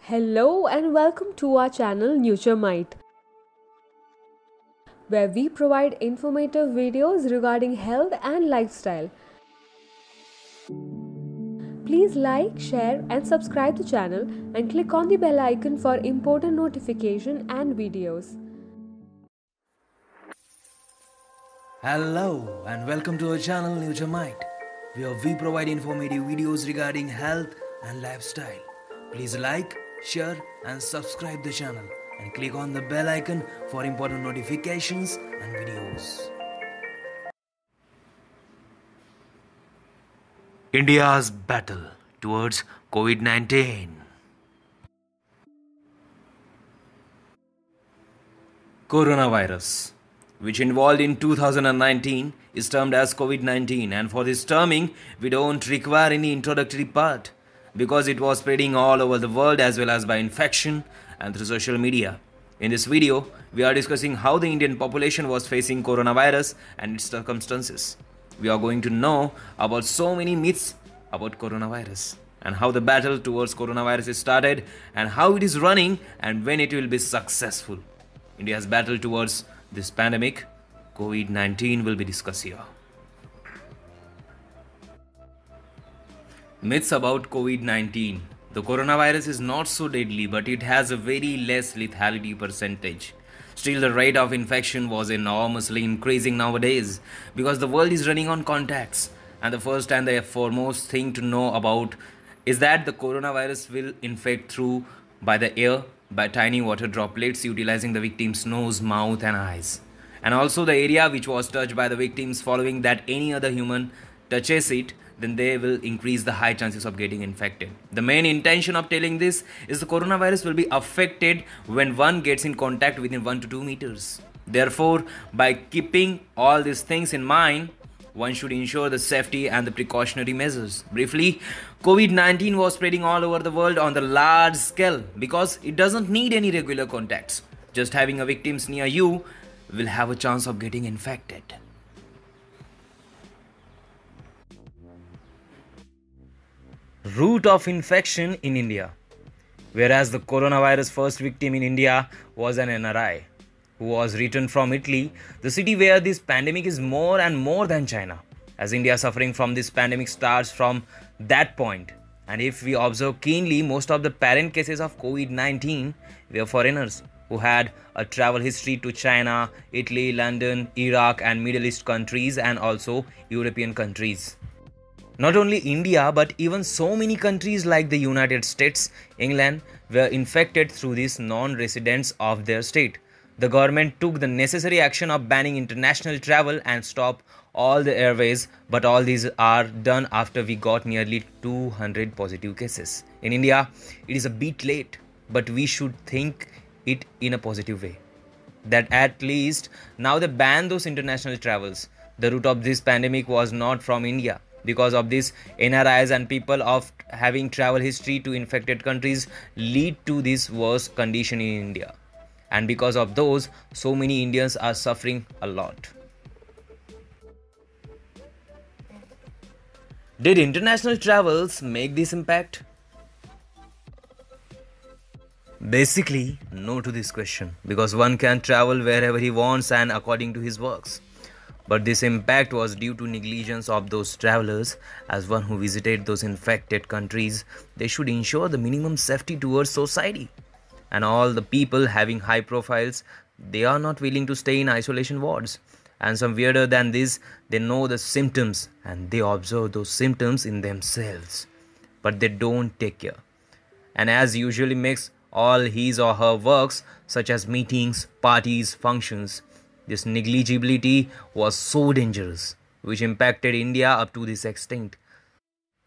Hello and welcome to our channel NutureMite, where we provide informative videos regarding health and lifestyle. Please like, share and subscribe the channel and click on the bell icon for important notification and videos. Hello and welcome to our channel NutureMite, where we provide informative videos regarding health and lifestyle. Please like, share and subscribe the channel and click on the bell icon for important notifications and videos. India's battle towards COVID-19. Coronavirus, which involved in 2019, is termed as COVID-19, and for this terming we don't require any introductory part because it was spreading all over the world as well as by infection and through social media. In this video, we are discussing how the Indian population was facing coronavirus and its circumstances. We are going to know about so many myths about coronavirus and how the battle towards coronavirus is started and how it is running and when it will be successful. India's battle towards this pandemic, COVID-19, will be discussed here. Myths about COVID-19. The coronavirus is not so deadly, but it has a very less lethality percentage. Still, the rate of infection was enormously increasing nowadays because the world is running on contacts. And the first and the foremost thing to know about is that the coronavirus will infect through by the air, by tiny water droplets utilizing the victim's nose, mouth and eyes. And also the area which was touched by the victims, following that any other human touches it, then they will increase the high chances of getting infected. The main intention of telling this is the coronavirus will be affected when one gets in contact within 1 to 2 meters. Therefore, by keeping all these things in mind, one should ensure the safety and the precautionary measures. Briefly, COVID-19 was spreading all over the world on the large scale because it doesn't need any regular contacts. Just having a victims near you will have a chance of getting infected. Route of infection in India. Whereas the coronavirus first victim in India was an NRI who was returned from Italy, the city where this pandemic is more and more than China, as India suffering from this pandemic starts from that point. And if we observe keenly, most of the parent cases of COVID-19 were foreigners who had a travel history to China, Italy, London, Iraq and Middle East countries and also European countries. Not only India, but even so many countries like the United States, England were infected through these non-residents of their state. The government took the necessary action of banning international travel and stop all the airways, but all these are done after we got nearly 200 positive cases. In India, it is a bit late, but we should think it in a positive way. That at least now they ban those international travels. The root of this pandemic was not from India. Because of this, NRIs and people of having travel history to infected countries lead to this worse condition in India. And because of those, so many Indians are suffering a lot. Did international travels make this impact? Basically, no to this question, because one can travel wherever he wants and according to his works. But this impact was due to negligence of those travelers. As one who visited those infected countries, they should ensure the minimum safety towards society. And all the people having high profiles, they are not willing to stay in isolation wards. And some weirder than this, they know the symptoms and they observe those symptoms in themselves. But they don't take care. And as usually makes all his or her works such as meetings, parties, functions. This negligibility was so dangerous, which impacted India up to this extent.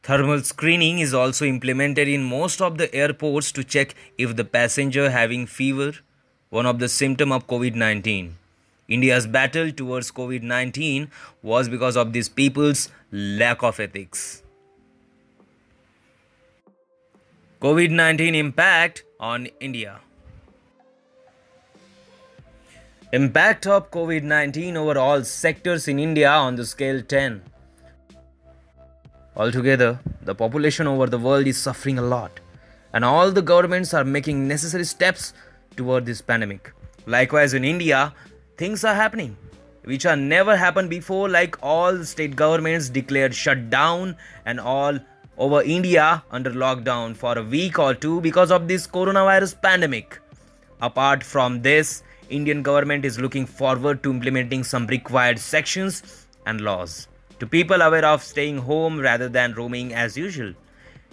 Thermal screening is also implemented in most of the airports to check if the passenger having fever, one of the symptoms of COVID-19. India's battle towards COVID-19 was because of these people's lack of ethics. COVID-19 impact on India. Impact of COVID-19 over all sectors in India on the scale 10. Altogether, the population over the world is suffering a lot. and all the governments are making necessary steps toward this pandemic. Likewise, in India, things are happening which are never happened before, like all state governments declared shutdown and all over India under lockdown for a week or two because of this coronavirus pandemic. Apart from this, Indian government is looking forward to implementing some required sections and laws to people aware of staying home rather than roaming as usual.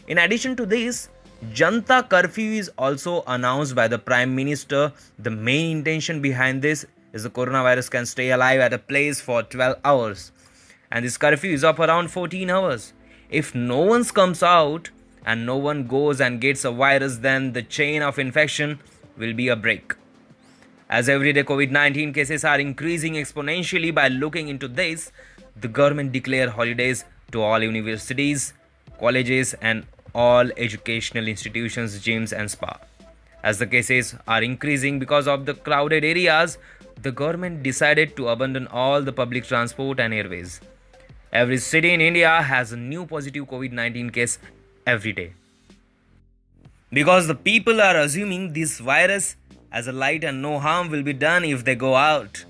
In addition to this, Janta curfew is also announced by the Prime Minister. The main intention behind this is the coronavirus can stay alive at a place for 12 hours. And this curfew is of around 14 hours. If no one comes out and no one goes and gets a virus, then the chain of infection will be a break. As everyday COVID-19 cases are increasing exponentially, by looking into this, the government declared holidays to all universities, colleges and all educational institutions, gyms and spa. As the cases are increasing because of the crowded areas, the government decided to abandon all the public transport and airways. Every city in India has a new positive COVID-19 case every day. Because the people are assuming this virus as a light and no harm will be done if they go out.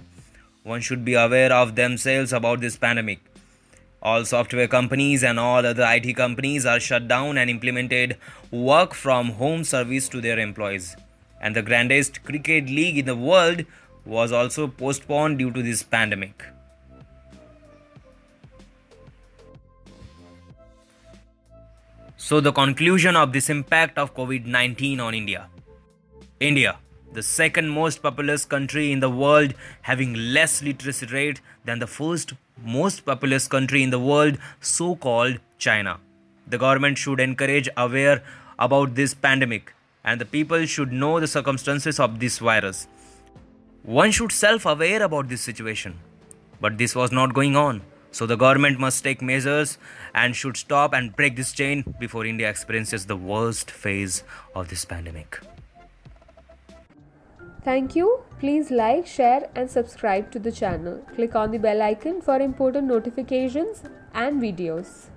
One should be aware of themselves about this pandemic. All software companies and all other IT companies are shut down and implemented work from home service to their employees. And the grandest cricket league in the world was also postponed due to this pandemic. So the conclusion of this impact of COVID-19 on India. India, the second most populous country in the world, having less literacy rate than the first most populous country in the world, so-called China. The government should encourage aware about this pandemic and the people should know the circumstances of this virus. One should self-aware about this situation. But this was not going on. So the government must take measures and should stop and break this chain before India experiences the worst phase of this pandemic. Thank you. Please like, share and subscribe to the channel. Click on the bell icon for important notifications and videos.